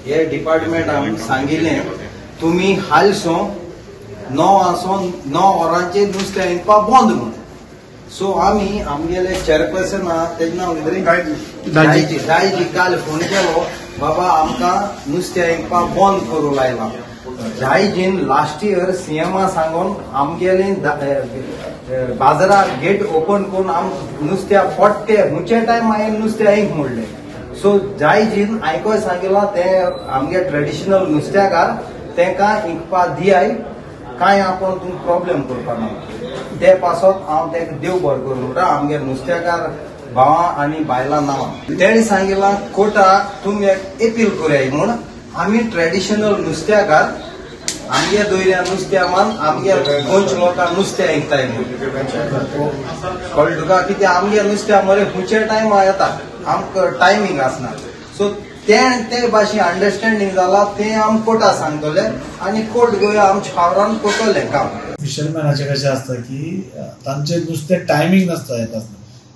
हे डिपार्टमेंटान सांगिल्लें तुम्ही हालसो 9 वरांचेर नुस्तें विकपाक बंद म्हणून. सो आमी आमगेले चेअरपर्सन तेजे नांव कितें दायजी काल फोन केलो बाबा आमकां नुस्तें विकपाक बंद करूं लायला. दायजीन लास्ट इयर सीएमा सांगून आमगेले बाजारात गेट ओपन करून नुस्त्या पडटे हुंचे टायम हांवें नुस्तें ऐक म्हणलें. सो दायजीन आयकोय सांगिल्ला ते आमगे ट्रेडिशनल नुस्त्याकार तेंकां विकपाक दियाय काय आपण तुमकां प्रॉब्लेम करपाक ना. ते पासत हांव तेका देव बरें करूं म्हणटा आमगे नुस्त्याकार भावां आनी बायलां नांवां. तेणी सांगिल्ला कोर्टाक तुमी एक अपील करूया म्हूण. आमी ट्रेडिशनल नुस्त्याकार आमगे दोयऱ्या नुस्त्या मान आमगे गोंयच्या लोकांक नुस्तें विकताय म्हणून कळ्ळें तुका. कित्याक आमगे नुस्त्या मरे खुंयचे टायम येता आमकां टायमींग आसना. सो ते भाशेन अंडरस्टँडींग जाला ते आम कोर्टाक सांगतले आनी कोर्ट गोंया आमच्या फावरान करतले काम. फिशरमॅनाचे कशें आसता की तांचे नुस्तें टायमींग नासता येता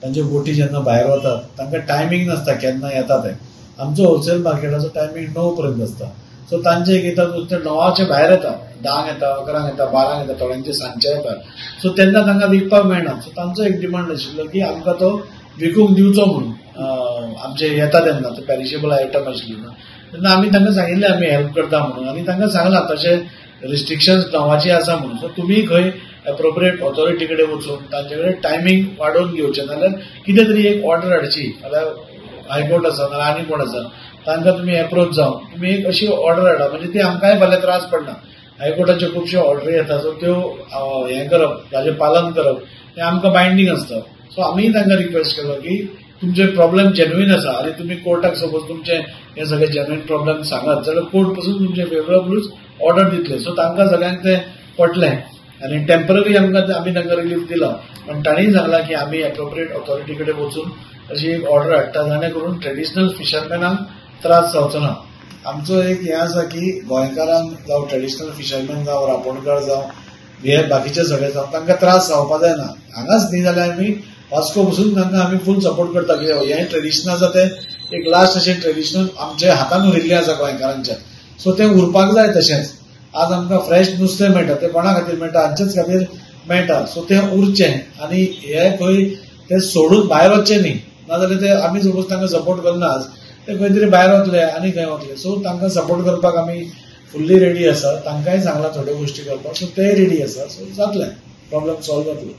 तांचे बोटी जेन्ना भायर वतात तांकां टायमींग नासता केन्ना येता ते. आमचो होलसेल मार्केटाचो टायमींग 9 पर्यंत आसता. सो तांचे एक येता नुस्तें 9चे भायर येता, 10 येता, 11 येता, 12 येता, थोड्यांचे सांजचे येता. सो तेन्ना तांकां विकपाक मेळना. सो तांचो एक डिमांड आशिल्लो की आमकां तो विकूंक दिवचो म्हणून. आमचे येता तेन्ना ते पॅरिशेबल आयटम आशिल्ली न्हू तेन्ना आमी तांकां सांगिल्लें आमी हेल्प करता म्हणून. आनी तांकां सांगलां तशें रिस्ट्रिक्शन्स नांवाची आसा म्हणून. सो तुमी खंय एप्रोप्रिएट ऑथॉरिटी कडेन वचून तांचे कडेन टायमींग वाडोवन घेवचें नाल्यार कितें तरी एक ऑर्डर हाडची. जाल्यार हायकोर्ट आसा नाल्यार आनी कोण आसा तांकां तुमी एप्रोच जावन तुमी एक अशी ऑर्डर हाडा म्हणजे ती आमकांय फाल्यां त्रास पडना. हायकोर्टाच्यो खुबश्यो ऑर्डरी येता सो त्यो हें करप ताजें पालन करप हें आमकां बायंडींग आसता. सो आमी तांकां रिक्वेस्ट केलो की तुमचे प्रॉब्लेम जेन्युइन आसा आनी तुमी कोर्टाक सपोज तुमचे हे सगळे जेन्युइन प्रॉब्लेम सांगात जाल्यार कोर्ट पासून तुमचे फेवरेबलूच ऑर्डर दितले. सो तांकां सगळ्यांक ते पटलें आनी टेम्पररी आमी तांकां रिलीफ दिला. पण तांणीय सांगलां की आमी एप्रोप्रिएट ऑथॉरिटी कडेन वचून अशी एक ऑर्डर हाडटा जाणे करून ट्रेडिशनल फिशरमॅनांक त्रास जावचो ना. आमचो एक हें आसा की गोंयकारांक जावं ट्रेडिशनल फिशरमॅन जावं रांपोणकार जावं हे बाकीचे सगळे जावं तांकां त्रास जावपा जायना. हांगाच न्ही जाल्यार आमी वास्को बसून तांकां आमी फूल सपोर्ट करता कित्याक हें ट्रेडिशन आसा तें एक लास्ट अशें ट्रेडिशनल आमचे हातान उरिल्लें आसा गोंयकारांच्या. सो तें उरपाक जाय तशेंच. आज आमकां फ्रेश नुस्तें मेळटा तें कोणा खातीर मेळटा हांचेच खातीर मेळटा. सो तें उरचें आनी हे खंय तें सोडून भायर वचचें न्ही. नाजाल्यार ते आमी सपोज तांकां सपोर्ट करना आज ते खंय तरी भायर वतले आनी खंय वतले. सो तांकां सपोर्ट करपाक आमी फुल्ली रेडी आसा. तांकांय सांगलां थोड्यो गोश्टी करपाक. सो ते रेडी आसा. सो जातलें प्रॉब्लेम सॉल्व जातलो.